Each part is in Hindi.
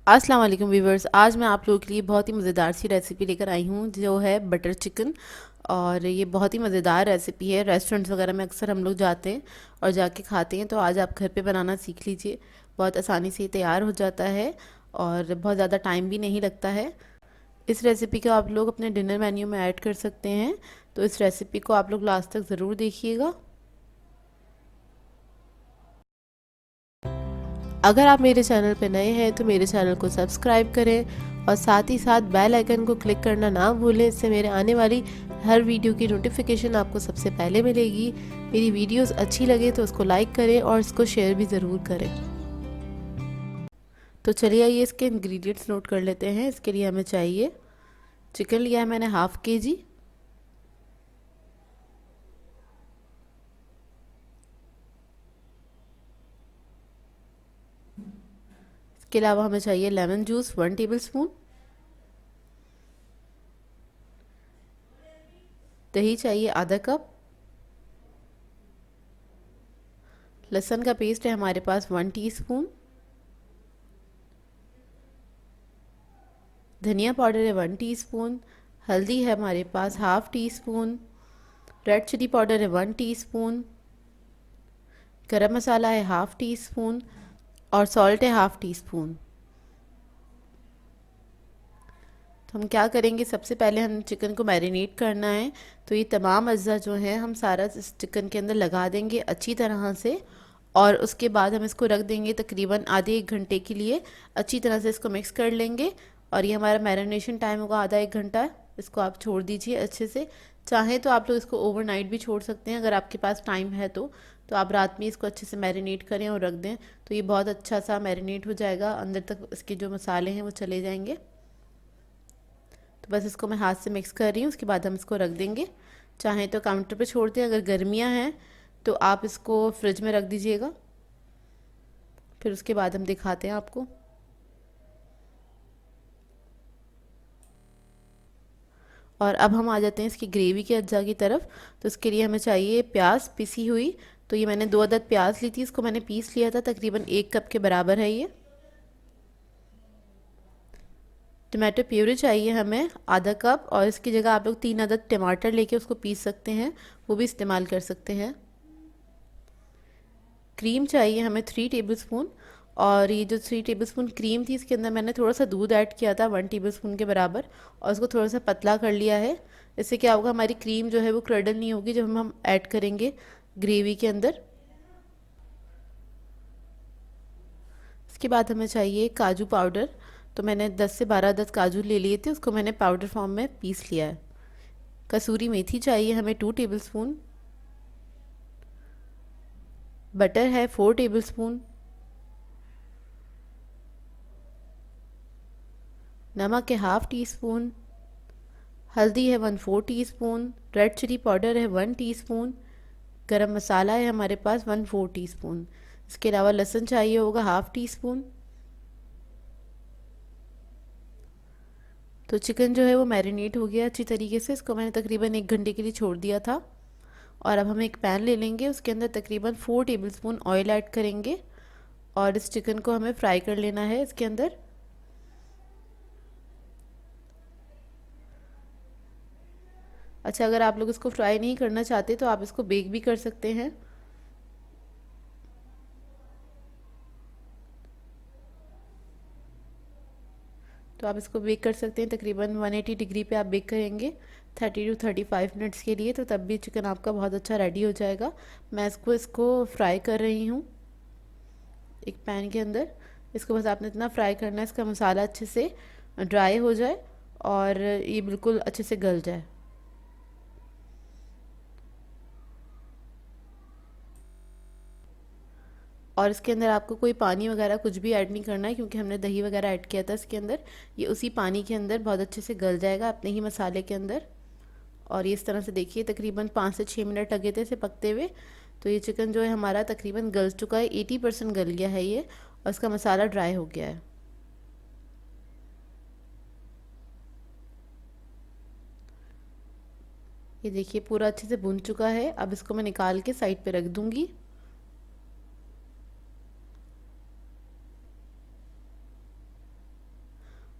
अस्सलाम वालेकुम व्यूवर्स। आज मैं आप लोगों के लिए बहुत ही मज़ेदार सी रेसिपी लेकर आई हूँ जो है बटर चिकन। और ये बहुत ही मज़ेदार रेसिपी है। रेस्टोरेंट्स वगैरह में अक्सर हम लोग जाते हैं और जाके खाते हैं, तो आज आप घर पे बनाना सीख लीजिए। बहुत आसानी से ये तैयार हो जाता है और बहुत ज़्यादा टाइम भी नहीं लगता है। इस रेसिपी को आप लोग अपने डिनर मेन्यू में ऐड कर सकते हैं, तो इस रेसिपी को आप लोग लास्ट तक ज़रूर देखिएगा। अगर आप मेरे चैनल पर नए हैं तो मेरे चैनल को सब्सक्राइब करें और साथ ही साथ बेल आइकन को क्लिक करना ना भूलें। इससे मेरे आने वाली हर वीडियो की नोटिफिकेशन आपको सबसे पहले मिलेगी। मेरी वीडियोस अच्छी लगे तो उसको लाइक करें और इसको शेयर भी ज़रूर करें। तो चलिए आइए इसके इंग्रेडिएंट्स नोट कर लेते हैं। इसके लिए हमें चाहिए चिकन लिया है मैंने हाफ़ केजी। इसके अलावा हमें चाहिए लेमन जूस 1 टेबलस्पून। दही चाहिए आधा कप। लहसुन का पेस्ट है हमारे पास 1 टीस्पून। धनिया पाउडर है 1 टीस्पून। हल्दी है हमारे पास half teaspoon. Red chilli powder है 1 टीस्पून। गरम मसाला है हाफ़ टी स्पून और सॉल्ट है हाफ़ टी स्पून। तो हम क्या करेंगे, सबसे पहले हम चिकन को मैरिनेट करना है। तो ये तमाम अज्जा जो हैं हम सारा इस चिकन के अंदर लगा देंगे अच्छी तरह से, और उसके बाद हम इसको रख देंगे तकरीबन आधे 1 घंटे के लिए। अच्छी तरह से इसको मिक्स कर लेंगे और ये हमारा मैरिनेशन टाइम होगा आधा 1 घंटा। इसको आप छोड़ दीजिए अच्छे से। चाहें तो आप लोग इसको ओवरनाइट भी छोड़ सकते हैं, अगर आपके पास टाइम है तो आप रात में इसको अच्छे से मैरिनेट करें और रख दें, तो ये बहुत अच्छा सा मैरिनेट हो जाएगा, अंदर तक इसके जो मसाले हैं वो चले जाएंगे। तो बस इसको मैं हाथ से मिक्स कर रही हूँ, उसके बाद हम इसको रख देंगे। चाहें तो काउंटर पे छोड़ दें, अगर गर्मियाँ हैं तो आप इसको फ्रिज में रख दीजिएगा। फिर उसके बाद हम दिखाते हैं आपको। और अब हम आ जाते हैं इसकी ग्रेवी के अज्जा की तरफ। तो इसके लिए हमें चाहिए प्याज पिसी हुई। तो ये मैंने 2 अदद प्याज ली थी, इसको मैंने पीस लिया था, तकरीबन 1 कप के बराबर है ये। टमाटो प्यूरी चाहिए हमें आधा कप, और इसकी जगह आप लोग 3 अदद टमाटर लेके उसको पीस सकते हैं, वो भी इस्तेमाल कर सकते हैं। क्रीम चाहिए हमें 3 टेबलस्पून। और ये जो 3 टेबलस्पून क्रीम थी, इसके अंदर मैंने थोड़ा सा दूध ऐड किया था 1 टेबलस्पून के बराबर, और उसको थोड़ा सा पतला कर लिया है। इससे क्या होगा, हमारी क्रीम जो है वो क्रडल नहीं होगी जब हम ऐड करेंगे ग्रेवी के अंदर। इसके बाद हमें चाहिए काजू पाउडर। तो मैंने 10 से 12 अदद काजू ले लिए थे, उसको मैंने पाउडर फॉर्म में पीस लिया है। कसूरी मेथी चाहिए हमें 2 टेबलस्पून। बटर है 4 टेबलस्पून। नमक है हाफ़ टी स्पून। हल्दी है 1/4 टीस्पून। रेड चिली पाउडर है 1 टीस्पून। गरम मसाला है हमारे पास 1/4 टीस्पून। इसके अलावा लहसुन चाहिए होगा हाफ़ टी स्पून। तो चिकन जो है वो मैरिनेट हो गया अच्छी तरीके से, इसको मैंने तकरीबन 1 घंटे के लिए छोड़ दिया था। और अब हम एक पैन ले लेंगे, उसके अंदर तकरीबन 4 टेबलस्पून ऑयल ऐड करेंगे और इस चिकन को हमें फ्राई कर लेना है इसके अंदर। अच्छा, अगर आप लोग इसको फ्राई नहीं करना चाहते तो आप इसको बेक भी कर सकते हैं। तो आप इसको बेक कर सकते हैं, तकरीबन 180 डिग्री पे आप बेक करेंगे 30 टू 35 मिनट्स के लिए, तो तब भी चिकन आपका बहुत अच्छा रेडी हो जाएगा। मैं इसको फ्राई कर रही हूँ एक पैन के अंदर। इसको बस आपने इतना फ्राई करना है, इसका मसाला अच्छे से ड्राई हो जाए और ये बिल्कुल अच्छे से गल जाए। और इसके अंदर आपको कोई पानी वगैरह कुछ भी ऐड नहीं करना है, क्योंकि हमने दही वगैरह ऐड किया था इसके अंदर। ये उसी पानी के अंदर बहुत अच्छे से गल जाएगा अपने ही मसाले के अंदर। और ये इस तरह से देखिए, तकरीबन 5 से 6 मिनट लगे थे इसे पकते हुए। तो ये चिकन जो है हमारा तकरीबन गल चुका है, 80% गल गया है ये, और इसका मसाला ड्राई हो गया है। ये देखिए पूरा अच्छे से भुन चुका है। अब इसको मैं निकाल के साइड पे रख दूंगी।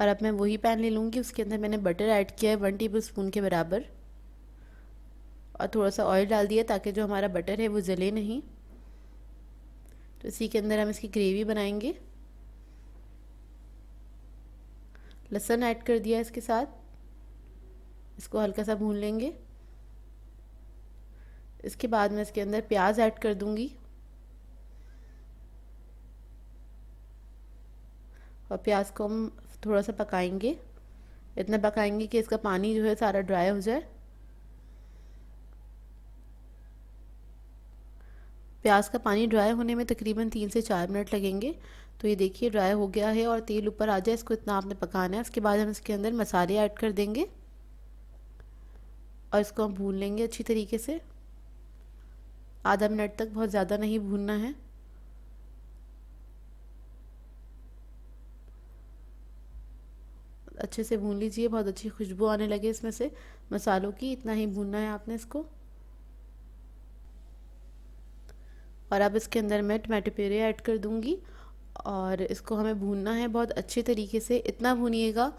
और अब मैं वही पैन ले लूँगी, उसके अंदर मैंने बटर ऐड किया है 1 टेबल स्पून के बराबर, और थोड़ा सा ऑयल डाल दिया ताकि जो हमारा बटर है वो जले नहीं। तो इसी के अंदर हम इसकी ग्रेवी बनाएंगे। लहसुन ऐड कर दिया इसके साथ, इसको हल्का सा भून लेंगे। इसके बाद मैं इसके अंदर प्याज ऐड कर दूंगी, और प्याज को हम थोड़ा सा पकाएंगे, इतना पकाएंगे कि इसका पानी जो है सारा ड्राई हो जाए। प्याज का पानी ड्राई होने में तकरीबन 3 से 4 मिनट लगेंगे। तो ये देखिए ड्राई हो गया है और तेल ऊपर आ जाए, इसको इतना आपने पकाना है। उसके बाद हम इसके अंदर मसाले ऐड कर देंगे और इसको हम भून लेंगे अच्छी तरीके से, आधा मिनट तक, बहुत ज़्यादा नहीं भूनना है। अच्छे से भून लीजिए, बहुत अच्छी खुशबू आने लगे इसमें से मसालों की, इतना ही भूनना है आपने इसको। और अब इसके अंदर मैं टमाटो प्यूरी ऐड कर दूंगी और इसको हमें भूनना है बहुत अच्छे तरीके से। इतना भूनिएगा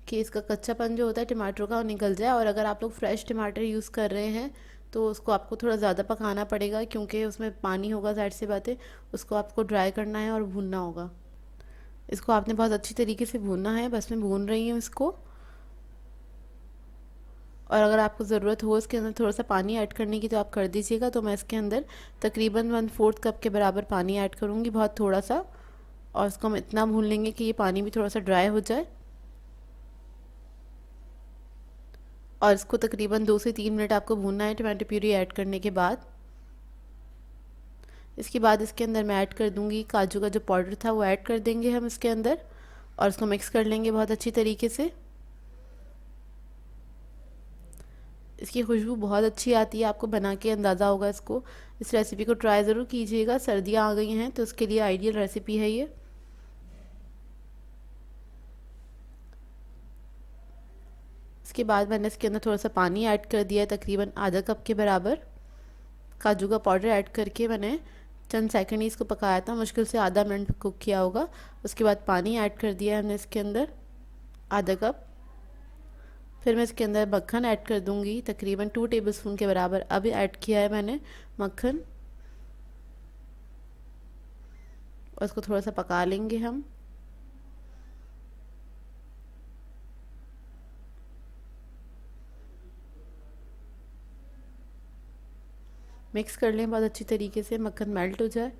कि इसका कच्चापन जो होता है टमाटरों का वो निकल जाए। और अगर आप लोग फ्रेश टमाटर यूज़ कर रहे हैं तो उसको आपको थोड़ा ज़्यादा पकाना पड़ेगा, क्योंकि उसमें पानी होगा, ज़ाहिर सी बात है, उसको आपको ड्राई करना है और भूनना होगा। इसको आपने बहुत अच्छी तरीके से भूनना है। बस मैं भून रही हूँ इसको। और अगर आपको ज़रूरत हो इसके अंदर थोड़ा सा पानी ऐड करने की तो आप कर दीजिएगा। तो मैं इसके अंदर तकरीबन 1/4 कप के बराबर पानी ऐड करूँगी, बहुत थोड़ा सा। और इसको हम इतना भून लेंगे कि ये पानी भी थोड़ा सा ड्राई हो जाए। और इसको तकरीबन 2 से 3 मिनट आपको भूनना है टमाटो प्यूरी ऐड करने के बाद। इसके बाद इसके अंदर मैं ऐड कर दूंगी काजू का जो पाउडर था, वो ऐड कर देंगे हम इसके अंदर और इसको मिक्स कर लेंगे बहुत अच्छी तरीके से। इसकी खुशबू बहुत अच्छी आती है, आपको बना के अंदाज़ा होगा इसको। इस रेसिपी को ट्राई ज़रूर कीजिएगा, सर्दियाँ आ गई हैं तो उसके लिए आइडियल रेसिपी है ये। इसके बाद मैंने इसके अंदर थोड़ा सा पानी ऐड कर दिया है, तकरीबन आधा कप के बराबर। काजू का पाउडर ऐड करके मैंने चंद सेकंड ही इसको पकाया था, मुश्किल से आधा मिनट कुक किया होगा। उसके बाद पानी ऐड कर दिया हमने इसके अंदर आधा कप। फिर मैं इसके अंदर मक्खन ऐड कर दूंगी, तकरीबन 2 टेबलस्पून के बराबर अभी ऐड किया है मैंने मक्खन। और इसको थोड़ा सा पका लेंगे हम। मिक्स कर लें बहुत अच्छी तरीके से, मक्खन मेल्ट हो जाए।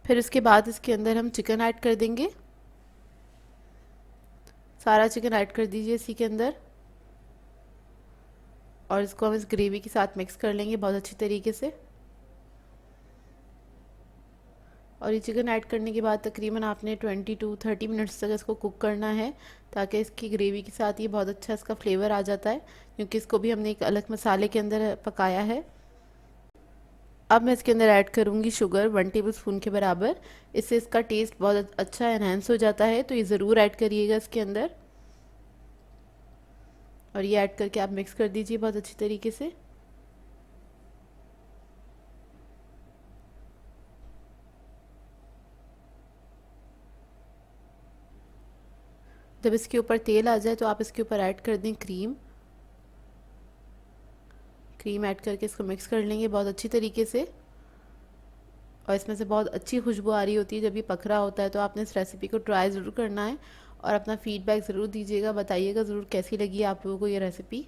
फिर उसके बाद इसके अंदर हम चिकन ऐड कर देंगे, सारा चिकन ऐड कर दीजिए इसी के अंदर। और इसको हम इस ग्रेवी के साथ मिक्स कर लेंगे बहुत अच्छी तरीके से। और ये चिकन ऐड करने के बाद तकरीबन आपने 20 to 30 मिनट्स तक इसको कुक करना है, ताकि इसकी ग्रेवी के साथ ये बहुत अच्छा इसका फ्लेवर आ जाता है, क्योंकि इसको भी हमने एक अलग मसाले के अंदर पकाया है। अब मैं इसके अंदर ऐड करूँगी शुगर 1 टेबलस्पून के बराबर। इससे इसका टेस्ट बहुत अच्छा एनहेंस हो जाता है, तो ये ज़रूर ऐड करिएगा इसके अंदर। और ये ऐड करके आप मिक्स कर दीजिए बहुत अच्छी तरीके से। जब इसके ऊपर तेल आ जाए तो आप इसके ऊपर ऐड कर दें क्रीम। क्रीम ऐड करके इसको मिक्स कर लेंगे बहुत अच्छी तरीके से। और इसमें से बहुत अच्छी खुशबू आ रही होती है जब ये पक रहा होता है। तो आपने इस रेसिपी को ट्राई ज़रूर करना है और अपना फीडबैक ज़रूर दीजिएगा, बताइएगा ज़रूर कैसी लगी आप लोगों को ये रेसिपी।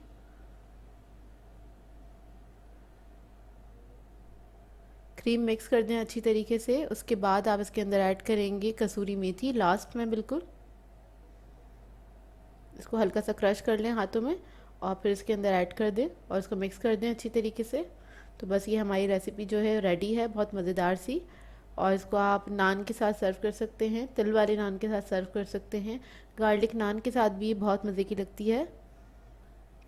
क्रीम मिक्स कर दें अच्छी तरीके से। उसके बाद आप इसके अंदर ऐड करेंगे कसूरी मेथी लास्ट में, बिल्कुल इसको हल्का सा क्रश कर लें हाथों में और फिर इसके अंदर ऐड कर दें और इसको मिक्स कर दें अच्छी तरीके से। तो बस ये हमारी रेसिपी जो है रेडी है, बहुत मज़ेदार सी। और इसको आप नान के साथ सर्व कर सकते हैं, तिल वाले नान के साथ सर्व कर सकते हैं, गार्लिक नान के साथ भी बहुत मज़े की लगती है।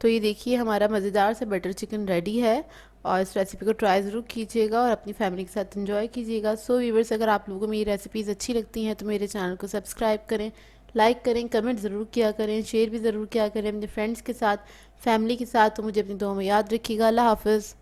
तो ये देखिए हमारा मज़ेदार से बटर चिकन रेडी है। और इस रेसिपी को ट्राई ज़रूर कीजिएगा और अपनी फैमिली के साथ एंजॉय कीजिएगा। सो व्यूअर्स, अगर आप लोगों को मेरी रेसिपीज़ अच्छी लगती हैं तो मेरे चैनल को सब्सक्राइब करें, लाइक करें, कमेंट ज़रूर किया करें, शेयर भी ज़रूर किया करें अपने फ्रेंड्स के साथ, फैमिली के साथ। तो मुझे अपनी दुआ में याद रखिएगा। अल्लाह हाफ़िज़।